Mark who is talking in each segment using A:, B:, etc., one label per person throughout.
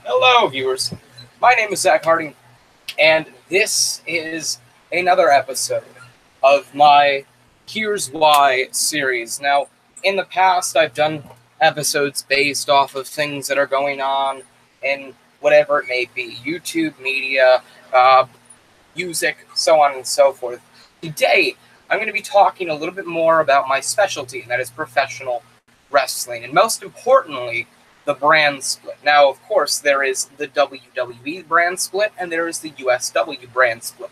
A: Hello, viewers. My name is Zach Harding, and this is another episode of my Here's Why series. Now, in the past, I've done episodes based off of things that are going on in whatever it may be YouTube, media, uh, music, so on and so forth. Today, I'm going to be talking a little bit more about my specialty, and that is professional wrestling, and most importantly, the brand split. Now, of course, there is the WWE brand split, and there is the USW brand split.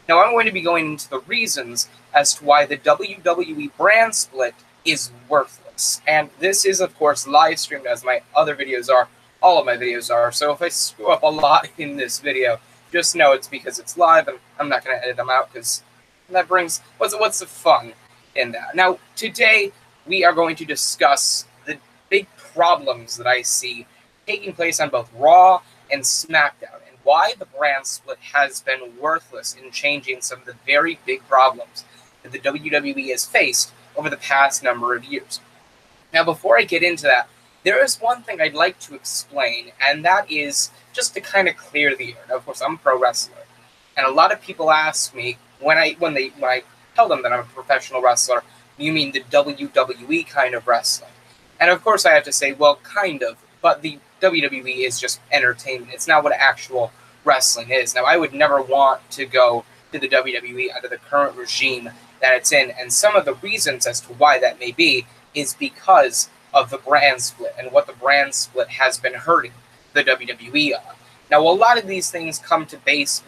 A: Now, I'm going to be going into the reasons as to why the WWE brand split is worthless. And this is, of course, live streamed as my other videos are. All of my videos are. So if I screw up a lot in this video, just know it's because it's live, and I'm not going to edit them out because that brings what's the fun in that. Now, today we are going to discuss the big problems that I see taking place on both Raw and SmackDown, and why the brand split has been worthless in changing some of the very big problems that the WWE has faced over the past number of years. Now, before I get into that, there is one thing I'd like to explain, and that is just to kind of clear the air. Now, of course, I'm a pro wrestler, and a lot of people ask me when I tell them that I'm a professional wrestler, you mean the WWE kind of wrestling? And of course, I have to say, well, kind of, but the WWE is just entertainment. It's not what actual wrestling is. Now, I would never want to go to the WWE under the current regime that it's in, and some of the reasons as to why that may be is because of the brand split and what the brand split has been hurting the WWE on. Now, a lot of these things come to base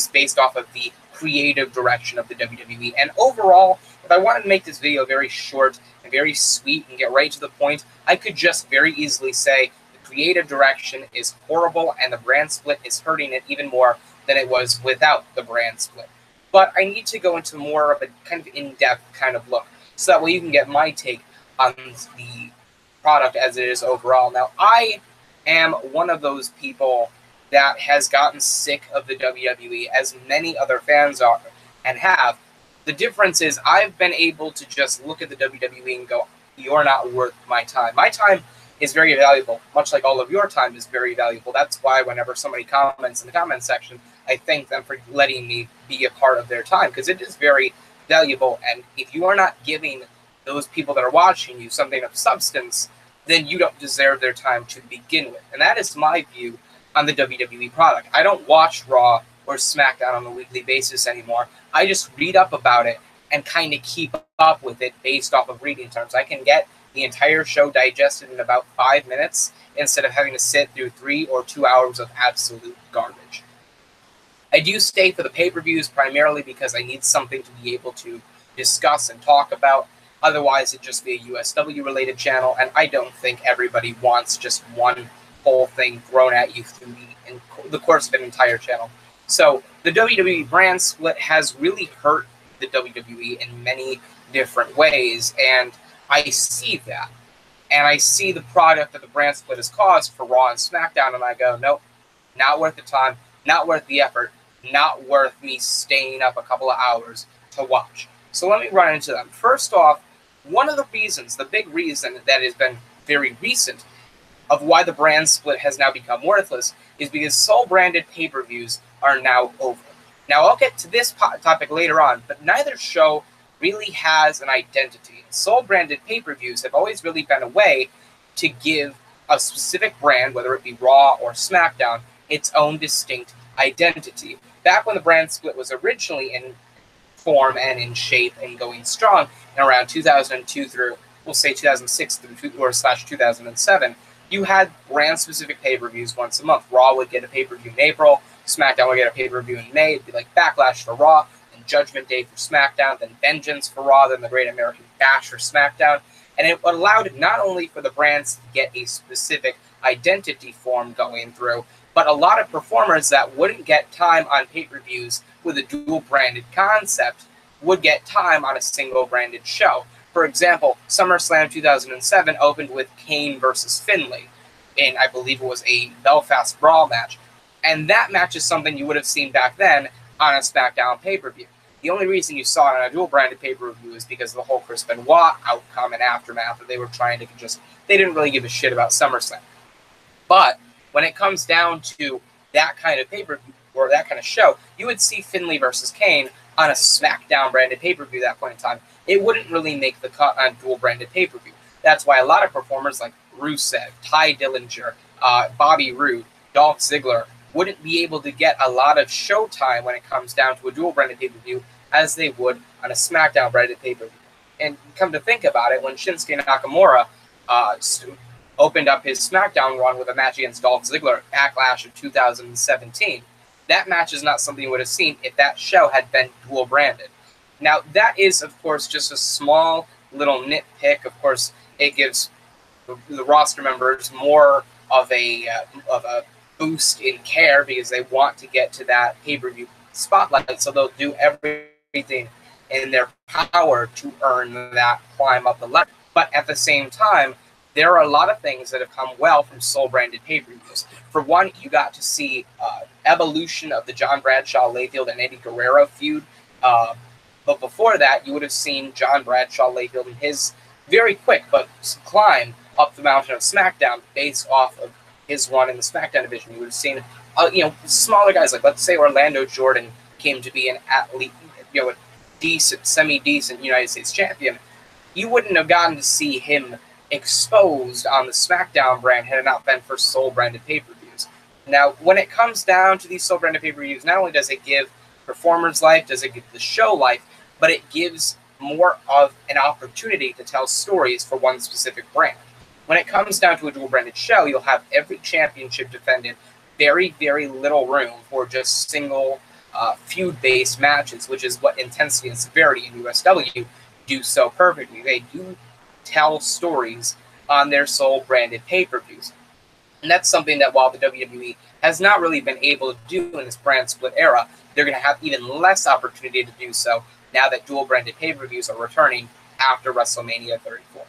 A: based off of the creative direction of the WWE. And overall, if I wanted to make this video very short and very sweet and get right to the point, I could just very easily say the creative direction is horrible and the brand split is hurting it even more than it was without the brand split. But I need to go into more of a kind of in-depth kind of look, so that way you can get my take on the product as it is overall. Now, I am one of those people that has gotten sick of the WWE, as many other fans are and have. The difference is I've been able to just look at the WWE and go, you're not worth my time. My time is very valuable, much like all of your time is very valuable. That's why whenever somebody comments in the comment section, I thank them for letting me be a part of their time, because it is very valuable. And if you are not giving those people that are watching you something of substance, then you don't deserve their time to begin with. And that is my view on the WWE product. I don't watch Raw or SmackDown on a weekly basis anymore. I just read up about it and kind of keep up with it based off of reading terms. I can get the entire show digested in about 5 minutes instead of having to sit through 3 or 2 hours of absolute garbage. I do stay for the pay-per-views primarily because I need something to be able to discuss and talk about. Otherwise, it'd just be a USW-related channel, and I don't think everybody wants just one whole thing thrown at you through in the course of an entire channel. So the WWE brand split has really hurt the WWE in many different ways, and I see that. And I see the product that the brand split has caused for Raw and SmackDown, and I go, nope, not worth the time, not worth the effort, not worth me staying up a couple of hours to watch. So let me run into them. First off, one of the reasons, the big reason that has been very recent of why the brand split has now become worthless is because sole-branded pay-per-views are now over. Now, I'll get to this topic later on, but neither show really has an identity. Sole-branded pay-per-views have always really been a way to give a specific brand, whether it be Raw or SmackDown, its own distinct identity. Back when the brand split was originally in form and in shape and going strong in around 2002 through, we'll say 2006 through or slash 2007, you had brand-specific pay-per-views once a month. Raw would get a pay-per-view in April, SmackDown would get a pay-per-view in May. It'd be like Backlash for Raw, then Judgment Day for SmackDown, then Vengeance for Raw, then the Great American Bash for SmackDown. And it allowed not only for the brands to get a specific identity form going through, but a lot of performers that wouldn't get time on pay-per-views with a dual-branded concept would get time on a single-branded show. For example, SummerSlam 2007 opened with Kane versus Finlay in, I believe it was a Belfast Brawl match. And that match is something you would have seen back then on a SmackDown pay-per-view. The only reason you saw it on a dual-branded pay-per-view is because of the whole Chris Benoit outcome and aftermath that they were trying to they didn't really give a shit about SummerSlam. But When it comes down to that kind of pay-per-view or that kind of show, you would see Finlay versus Kane on a SmackDown branded pay-per-view at that point in time. It wouldn't really make the cut on dual branded pay-per-view. That's why a lot of performers like Rusev, Ty Dillinger, Bobby Roode, Dolph Ziggler wouldn't be able to get a lot of showtime when it comes down to a dual branded pay-per-view as they would on a SmackDown branded pay-per-view. And come to think about it, when Shinsuke Nakamura opened up his SmackDown run with a match against Dolph Ziggler at Backlash of 2017, that match is not something you would have seen if that show had been dual branded. Now, that is, of course, just a small little nitpick. Of course, it gives the roster members more of a boost in care because they want to get to that pay-per-view spotlight, so they'll do everything in their power to earn that climb up the ladder. But at the same time, there are a lot of things that have come well from soul-branded pay-per-views. For one, you got to see evolution of the John Bradshaw, Layfield, and Eddie Guerrero feud. But before that, you would have seen John Bradshaw, Layfield, and his very quick but climb up the mountain of SmackDown based off of his run in the SmackDown division. You would have seen, smaller guys like, let's say, Orlando Jordan came to be an athlete, a decent, semi-decent United States champion. You wouldn't have gotten to see him exposed on the SmackDown brand had it not been for soul-branded pay-per-views. Now, when it comes down to these soul-branded pay-per-views, not only does it give performers life, does it give the show life, but it gives more of an opportunity to tell stories for one specific brand. When it comes down to a dual-branded show, you'll have every championship defended, very, very little room for just single feud-based matches, which is what Intensity and Severity in USW do so perfectly. They do tell stories on their soul-branded pay-per-views. And that's something that while the WWE has not really been able to do in this brand split era, they're going to have even less opportunity to do so now that dual-branded pay-per-views are returning after WrestleMania 34.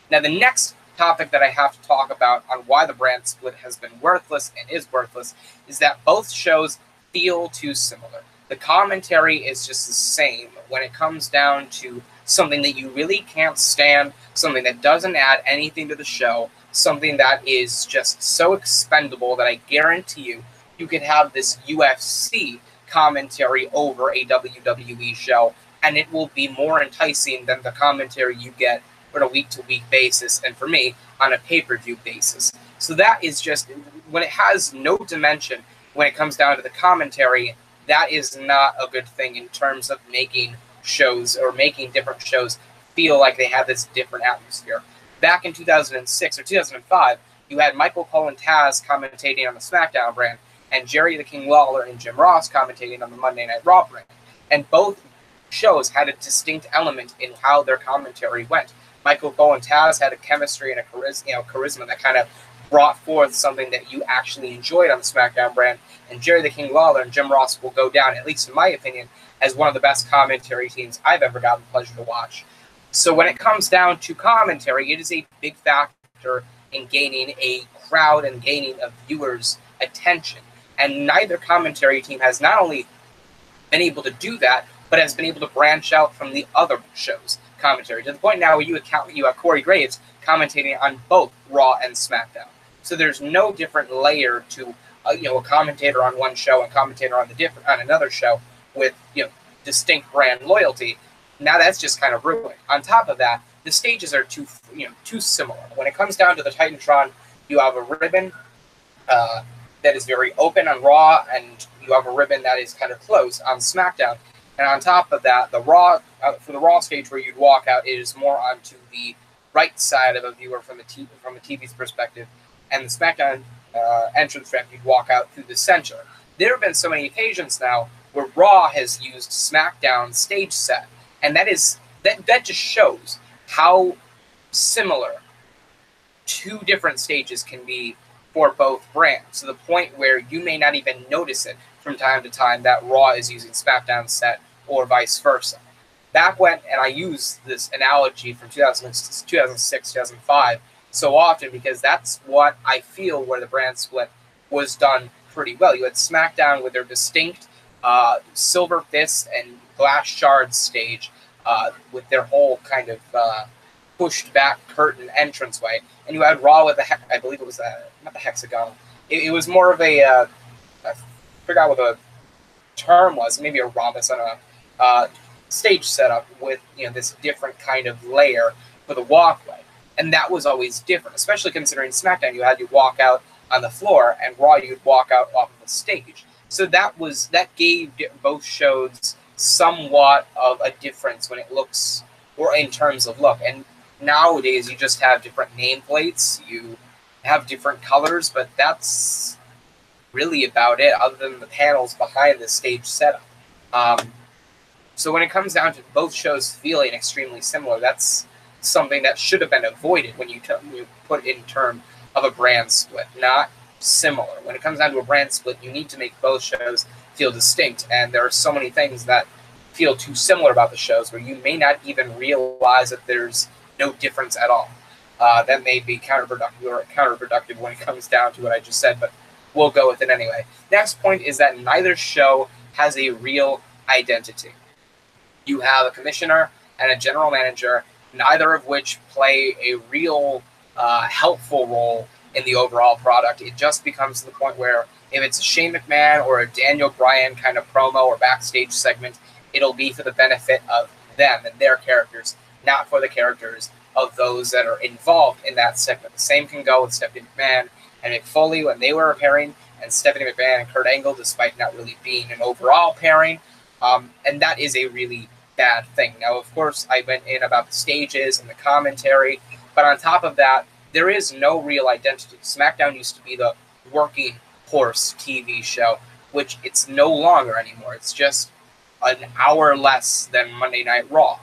A: Now, the next topic that I have to talk about on why the brand split has been worthless and is worthless is that both shows feel too similar. The commentary is just the same when it comes down to something that you really can't stand, something that doesn't add anything to the show, something that is just so expendable that I guarantee you could have this UFC commentary over a WWE show, and it will be more enticing than the commentary you get on a week-to-week basis, and for me, on a pay-per-view basis. So that is just, when it has no dimension, when it comes down to the commentary, that is not a good thing in terms of making shows or making different shows feel like they have this different atmosphere. Back in 2006 or 2005, you had Michael Cole and Taz commentating on the SmackDown brand, and Jerry the King Lawler and Jim Ross commentating on the Monday Night Raw brand. And both shows had a distinct element in how their commentary went. Michael Cole and Taz had a chemistry and a charisma that kind of brought forth something that you actually enjoyed on the SmackDown brand. And Jerry the King Lawler and Jim Ross will go down, at least in my opinion, as one of the best commentary teams I've ever gotten the pleasure to watch. So when it comes down to commentary, it is a big factor in gaining a crowd and gaining a viewer's attention. And neither commentary team has not only been able to do that, but has been able to branch out from the other shows' commentary, to the point now where you have Corey Graves commentating on both Raw and SmackDown. So there's no different layer to a commentator on one show and commentator on another show with distinct brand loyalty. Now that's just kind of ruined. On top of that, the stages are too similar. When it comes down to the Titantron, you have a ribbon that is very open on Raw, and you have a ribbon that is kind of closed on SmackDown. And on top of that, the Raw for the Raw stage where you'd walk out, it is more onto the right side of a viewer from the TV's perspective, and the SmackDown entrance ramp, you'd walk out through the center. There have been so many occasions now where Raw has used SmackDown's stage set, and that just shows how similar two different stages can be for both brands, to the point where you may not even notice it from time to time that Raw is using SmackDown's set or vice versa. Back when, and I use this analogy from 2006, 2005 so often because that's what I feel where the brand split was done pretty well. You had SmackDown with their distinct Silver Fist and Glass Shards stage with their whole kind of pushed back curtain entranceway, and you had Raw with I believe it was not the hexagonal, it was more of a, I forgot what the term was, maybe a rhombus on a stage setup with, this different kind of layer for the walkway. And that was always different, especially considering SmackDown, you had to walk out on the floor, and Raw, you'd walk out off of the stage. So that gave both shows somewhat of a difference when it looks, or in terms of look. And nowadays, you just have different nameplates, you have different colors, but that's really about it, other than the panels behind the stage setup. So when it comes down to both shows feeling extremely similar, that's something that should have been avoided when you put it in terms of a brand split, not similar. When it comes down to a brand split, you need to make both shows feel distinct, and there are so many things that feel too similar about the shows where you may not even realize that there's no difference at all. That may be counterproductive when it comes down to what I just said, but we'll go with it anyway. Next point is that neither show has a real identity. You have a commissioner and a general manager, neither of which play a real helpful role in the overall product. It just becomes to the point where if it's a Shane McMahon or a Daniel Bryan kind of promo or backstage segment, it'll be for the benefit of them and their characters, not for the characters of those that are involved in that segment. The same can go with Stephanie McMahon and Mick Foley when they were a pairing, and Stephanie McMahon and Kurt Angle, despite not really being an overall pairing. And that is a really bad thing. Now, of course, I went in about the stages and the commentary, but on top of that, there is no real identity. SmackDown used to be the working horse TV show, which it's no longer anymore. It's just an hour less than Monday Night Raw.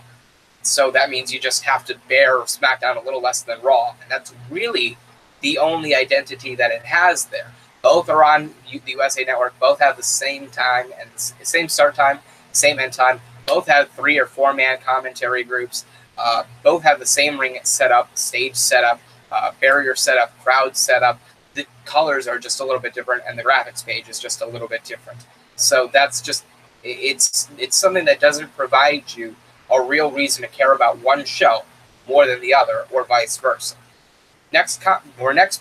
A: So that means you just have to bear SmackDown a little less than Raw, and that's really the only identity that it has there. Both are on the USA Network, both have the same time and the same start time, same end time, both have 3 or 4 man commentary groups, both have the same ring setup, stage setup, barrier setup, crowd setup. The colors are just a little bit different, and the graphics page is just a little bit different. So that's just, it's something that doesn't provide you a real reason to care about one show more than the other, or vice versa. Next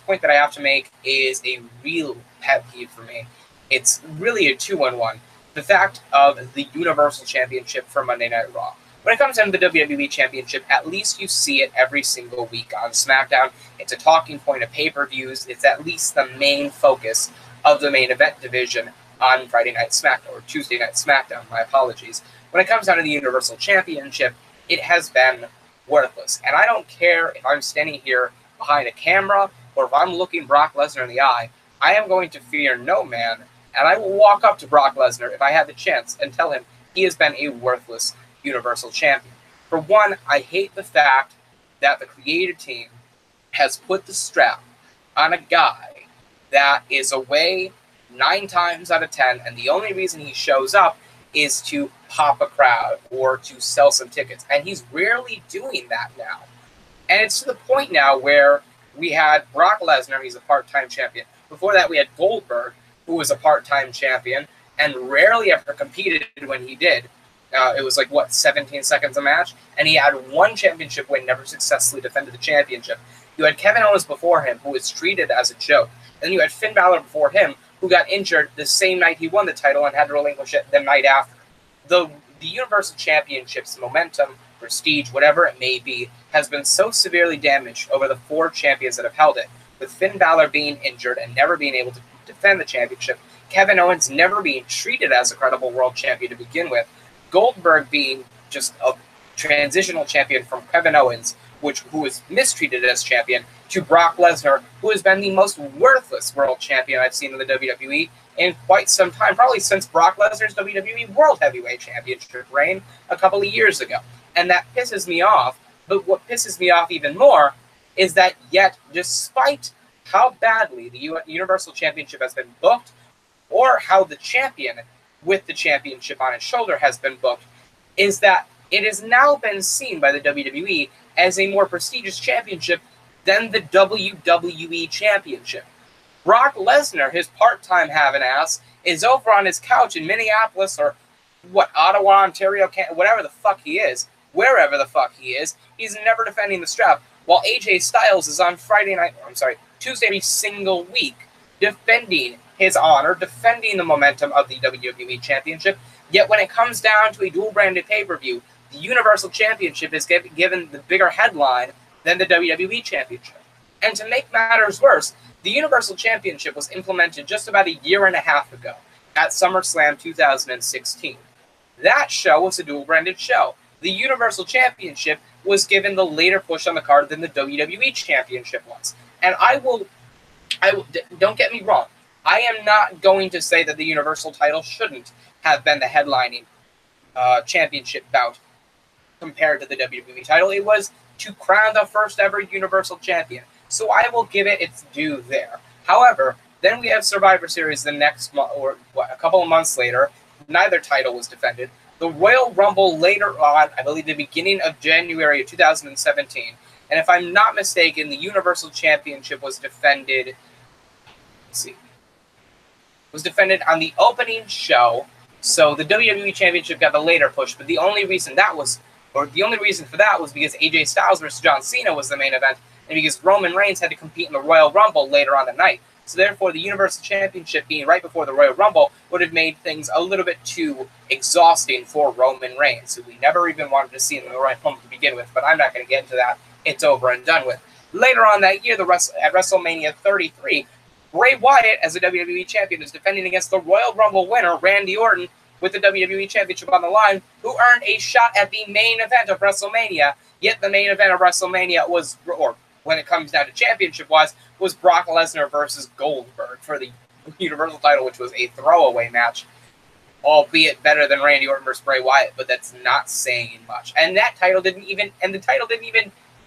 A: point that I have to make is a real pet peeve for me. It's really a 2-on-1. The fact of the Universal Championship for Monday Night Raw. When it comes down to the WWE Championship, at least you see it every single week on SmackDown. It's a talking point of pay-per-views. It's at least the main focus of the main event division on Friday Night SmackDown, or Tuesday Night SmackDown, my apologies. When it comes down to the Universal Championship, it has been worthless. And I don't care if I'm standing here behind a camera or if I'm looking Brock Lesnar in the eye, I am going to fear no man, and I will walk up to Brock Lesnar if I had the chance and tell him he has been a worthless Universal Champion. For one, I hate the fact that the creative team has put the strap on a guy that is away 9 times out of 10, and the only reason he shows up is to pop a crowd or to sell some tickets, and he's rarely doing that now. And it's to the point now where we had Brock Lesnar, he's a part-time champion. Before that, we had Goldberg, who was a part-time champion, and rarely ever competed when he did. It was 17 seconds a match, and he had 1 championship win, never successfully defended the championship. You had Kevin Owens before him, who was treated as a joke. And then you had Finn Balor before him, who got injured the same night he won the title and had to relinquish it the night after. The Universal Championship's momentum, prestige, whatever it may be, has been so severely damaged over the 4 champions that have held it, with Finn Balor being injured and never being able to defend the championship, Kevin Owens never being treated as a credible world champion to begin with, Goldberg being just a transitional champion from Kevin Owens, who was mistreated as champion, to Brock Lesnar, who has been the most worthless world champion I've seen in the WWE in quite some time, probably since Brock Lesnar's WWE World Heavyweight Championship reign a couple of years ago. And that pisses me off, but what pisses me off even more is that yet, despite how badly the Universal Championship has been booked, or how the champion with the championship on his shoulder has been booked, is that it has now been seen by the WWE as a more prestigious championship than the WWE Championship. Brock Lesnar, his part-time having ass, is over on his couch in Minneapolis or Ottawa, Ontario, whatever the fuck he is, wherever the fuck he is, he's never defending the strap, while AJ Styles is on Tuesday every single week defending his honor, defending the momentum of the WWE Championship. Yet when it comes down to a dual-branded pay-per-view, the Universal Championship is given the bigger headline than the WWE Championship. And to make matters worse, the Universal Championship was implemented just about a year and a half ago at SummerSlam 2016. That show was a dual-branded show. The Universal Championship was given the later push on the card than the WWE Championship was. And I will, don't get me wrong, I am not going to say that the Universal title shouldn't have been the headlining championship bout compared to the WWE title. It was to crown the first ever Universal Champion. So I will give it its due there. However, then we have Survivor Series the next month, or a couple of months later. Neither title was defended. The Royal Rumble later on, I believe the beginning of January of 2017. And if I'm not mistaken, the Universal Championship was defended, on the opening show. So the WWE Championship got the later push, but the only reason for that was because AJ Styles versus John Cena was the main event, and because Roman Reigns had to compete in the Royal Rumble later on the night. So therefore, the Universal Championship being right before the Royal Rumble would have made things a little bit too exhausting for Roman Reigns, who we never even wanted to see in the Royal Rumble to begin with, but I'm not going to get into that. It's over and done with. Later on that year, at WrestleMania 33, Bray Wyatt, as the WWE Champion, is defending against the Royal Rumble winner, Randy Orton, with the WWE Championship on the line, who earned a shot at the main event of WrestleMania. Yet the main event of WrestleMania was, or when it comes down to championship-wise, was Brock Lesnar versus Goldberg for the Universal title, which was a throwaway match, albeit better than Randy Orton versus Bray Wyatt, but that's not saying much. And that title didn't even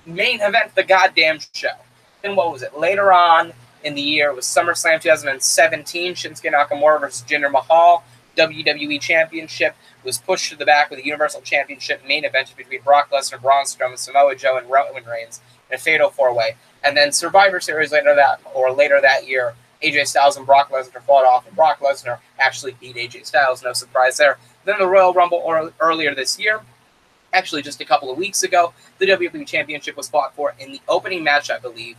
A: main event the goddamn show. And what was it? Later on in the year, it was SummerSlam 2017, Shinsuke Nakamura versus Jinder Mahal. WWE Championship was pushed to the back with the Universal Championship main event between Brock Lesnar, Braun Strowman, Samoa Joe, and Roman Reigns in a fatal four-way. And then Survivor Series later that year, AJ Styles and Brock Lesnar fought off, and Brock Lesnar actually beat AJ Styles. No surprise there. Then the Royal Rumble earlier this year, actually just a couple of weeks ago, the WWE Championship was fought for in the opening match, I believe.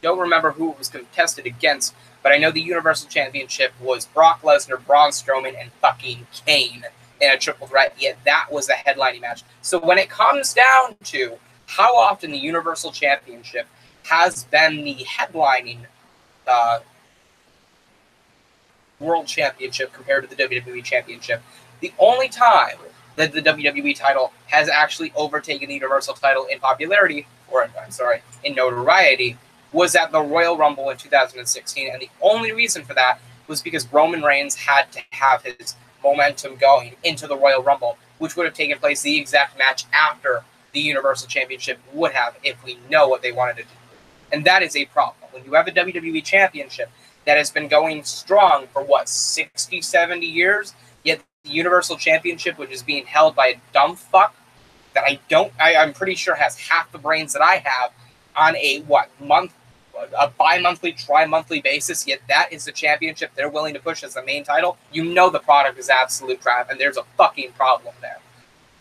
A: Don't remember who it was contested against, but I know the Universal Championship was Brock Lesnar, Braun Strowman, and fucking Kane in a triple threat, yet that was the headlining match. So when it comes down to how often the Universal Championship has been the headlining World Championship compared to the WWE Championship, the only time that the WWE title has actually overtaken the Universal title in popularity, or in notoriety, was at the Royal Rumble in 2016, and the only reason for that was because Roman Reigns had to have his momentum going into the Royal Rumble, which would have taken place the exact match after the Universal Championship would have, if we know what they wanted to do. And that is a problem. When you have a WWE Championship that has been going strong for, 60, 70 years, yet the Universal Championship, which is being held by a dumb fuck that I'm pretty sure has half the brains that I have, on a bi-monthly, tri-monthly basis, yet that is the championship they're willing to push as the main title, you know the product is absolute crap, and there's a fucking problem there.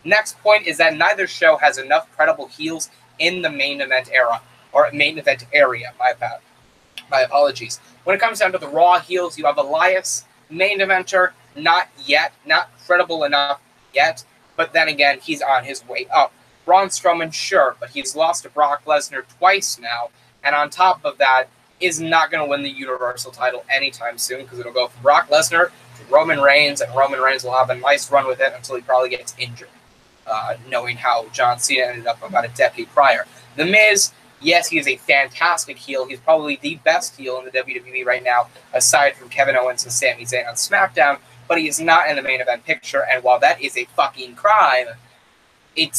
A: Next point is that neither show has enough credible heels in the main event era, or main event area, my apologies. When it comes down to the Raw heels, you have Elias, main eventer, not credible enough yet, but then again, he's on his way up. Braun Strowman, sure, but he's lost to Brock Lesnar twice now, and on top of that, is not going to win the Universal title anytime soon, because it'll go from Brock Lesnar to Roman Reigns, and Roman Reigns will have a nice run with it until he probably gets injured, knowing how John Cena ended up about a decade prior. The Miz, yes, he is a fantastic heel. He's probably the best heel in the WWE right now, aside from Kevin Owens and Sami Zayn on SmackDown, but he is not in the main event picture, and while that is a fucking crime, it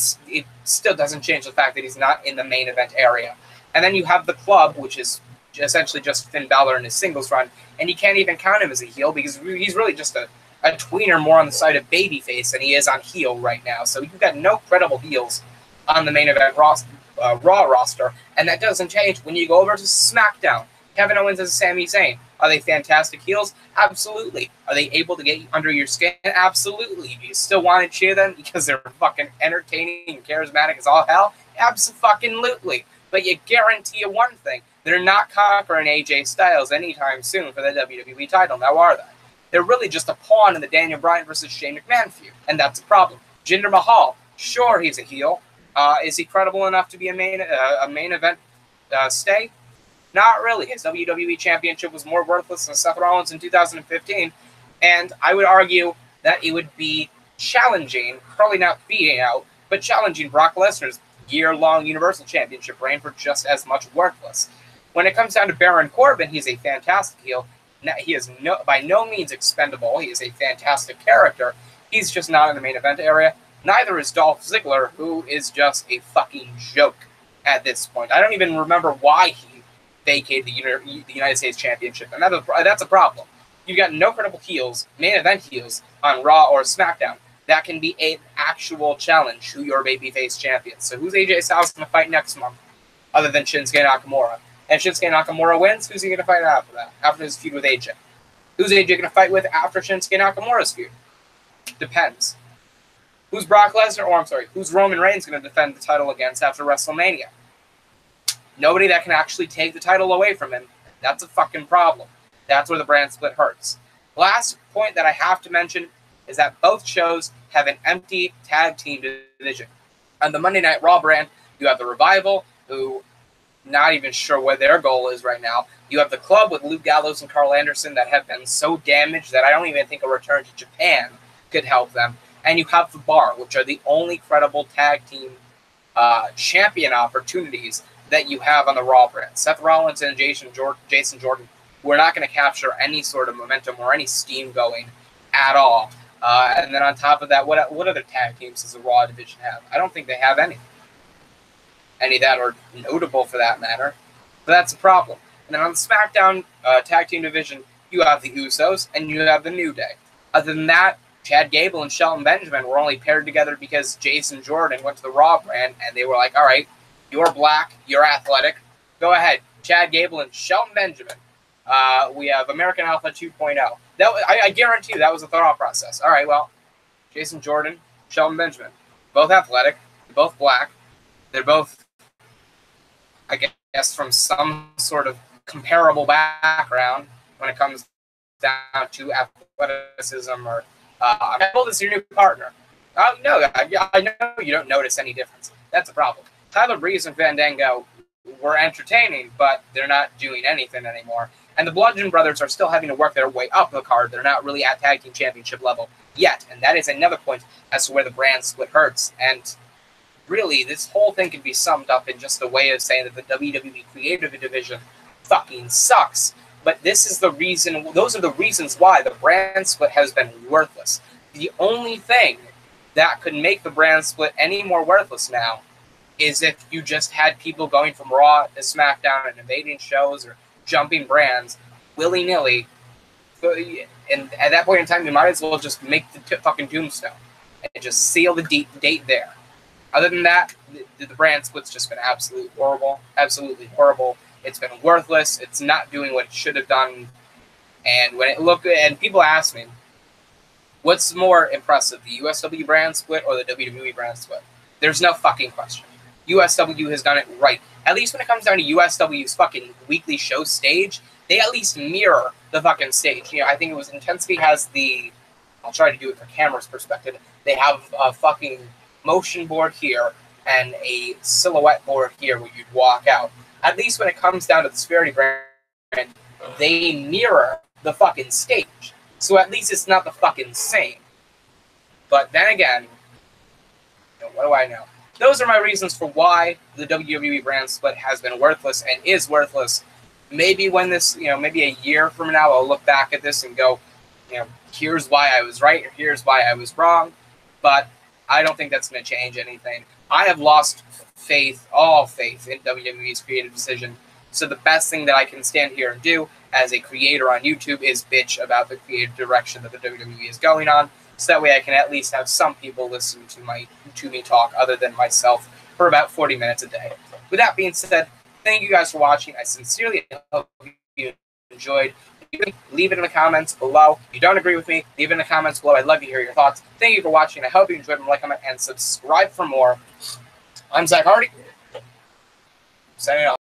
A: still doesn't change the fact that he's not in the main event area. And then you have the Club, which is essentially just Finn Balor in his singles run, and you can't even count him as a heel because he's really just a tweener more on the side of babyface than he is on heel right now. So you've got no credible heels on the main event Raw roster, and that doesn't change when you go over to SmackDown. Kevin Owens and Sami Zayn. Are they fantastic heels? Absolutely. Are they able to get under your skin? Absolutely. Do you still want to cheer them because they're fucking entertaining and charismatic as all hell? Absolutely. But you guarantee you one thing. They're not conquering AJ Styles anytime soon for the WWE title, now are they? They're really just a pawn in the Daniel Bryan versus Shane McMahon feud, and that's a problem. Jinder Mahal, sure, he's a heel. Is he credible enough to be a main event stay? Not really. His WWE Championship was more worthless than Seth Rollins in 2015, and I would argue that it would be challenging, probably not beating out, but challenging Brock Lesnar's year-long Universal Championship reign for just as much worthless. When it comes down to Baron Corbin, he's a fantastic heel. He is by no means expendable. He is a fantastic character. He's just not in the main event area. Neither is Dolph Ziggler, who is just a fucking joke at this point. I don't even remember why he vacated the United States Championship, and that's a problem. You've got no credible heels, main event heels, on Raw or SmackDown that can be an actual challenge to your babyface champion. So who's AJ Styles going to fight next month, other than Shinsuke Nakamura? And Shinsuke Nakamura wins, who's he going to fight after that, after his feud with AJ? Who's AJ going to fight with after Shinsuke Nakamura's feud? Depends. Who's Brock Lesnar, or I'm sorry, who's Roman Reigns going to defend the title against after WrestleMania? Nobody that can actually take the title away from him. That's a fucking problem. That's where the brand split hurts. Last point that I have to mention is that both shows have an empty tag team division. On the Monday Night Raw brand, you have the Revival, who not even sure what their goal is right now. You have the Club with Luke Gallows and Carl Anderson that have been so damaged that I don't even think a return to Japan could help them. And you have the Bar, which are the only credible tag team champion opportunities that you have on the Raw brand. Seth Rollins and Jason Jordan were not going to capture any sort of momentum or any steam going at all. And then on top of that, what other tag teams does the Raw division have? I don't think they have any. Any that are notable for that matter. But that's a problem. And then on the SmackDown tag team division, you have the Usos and you have the New Day. Other than that, Chad Gable and Shelton Benjamin were only paired together because Jason Jordan went to the Raw brand and they were like, all right, you're black, you're athletic, go ahead. Chad Gable and Shelton Benjamin. We have American Alpha 2.0. I guarantee you that was a thought process. All right, well, Jason Jordan, Shelton Benjamin, both athletic, both black. They're both, I guess, from some sort of comparable background when it comes down to athleticism or how old is your new partner? No, I know you don't notice any difference. That's a problem. Tyler Breeze and Fandango were entertaining, but they're not doing anything anymore. And the Bludgeon Brothers are still having to work their way up the card. They're not really at tag team championship level yet. And that is another point as to where the brand split hurts. And really, this whole thing can be summed up in just a way of saying that the WWE Creative Division fucking sucks. But this is the reason, those are the reasons why the brand split has been worthless. The only thing that could make the brand split any more worthless now is if you just had people going from Raw to SmackDown and invading shows or jumping brands willy-nilly. And at that point in time, you might as well just make the fucking tombstone and just seal the date there. Other than that, the brand split's just been absolutely horrible. It's been worthless. It's not doing what it should have done. And and people ask me, what's more impressive, the USW brand split or the WWE brand split? There's no fucking question. USW has done it right. At least when it comes down to USW's fucking weekly show stage, they at least mirror the fucking stage. You know, I think it was Intensity has I'll try to do it from camera's perspective. They have a fucking motion board here and a silhouette board here where you'd walk out. At least when it comes down to the Disparity brand, they mirror the fucking stage. So at least it's not the fucking same. But then again, what do I know? Those are my reasons for why the WWE brand split has been worthless and is worthless. Maybe when this, maybe a year from now, I'll look back at this and go, here's why I was right or here's why I was wrong. But I don't think that's going to change anything. I have lost all faith in WWE's creative decision. So the best thing that I can stand here and do as a creator on YouTube is bitch about the creative direction that the WWE is going on. So that way I can at least have some people listen to me talk other than myself for about 40 minutes a day. With that being said, thank you guys for watching. I sincerely hope you enjoyed. Leave it in the comments below. If you don't agree with me, leave it in the comments below. I'd love to hear your thoughts. Thank you for watching. I hope you enjoyed. Like, comment, and subscribe for more. I'm Zach Hardy. Signing off.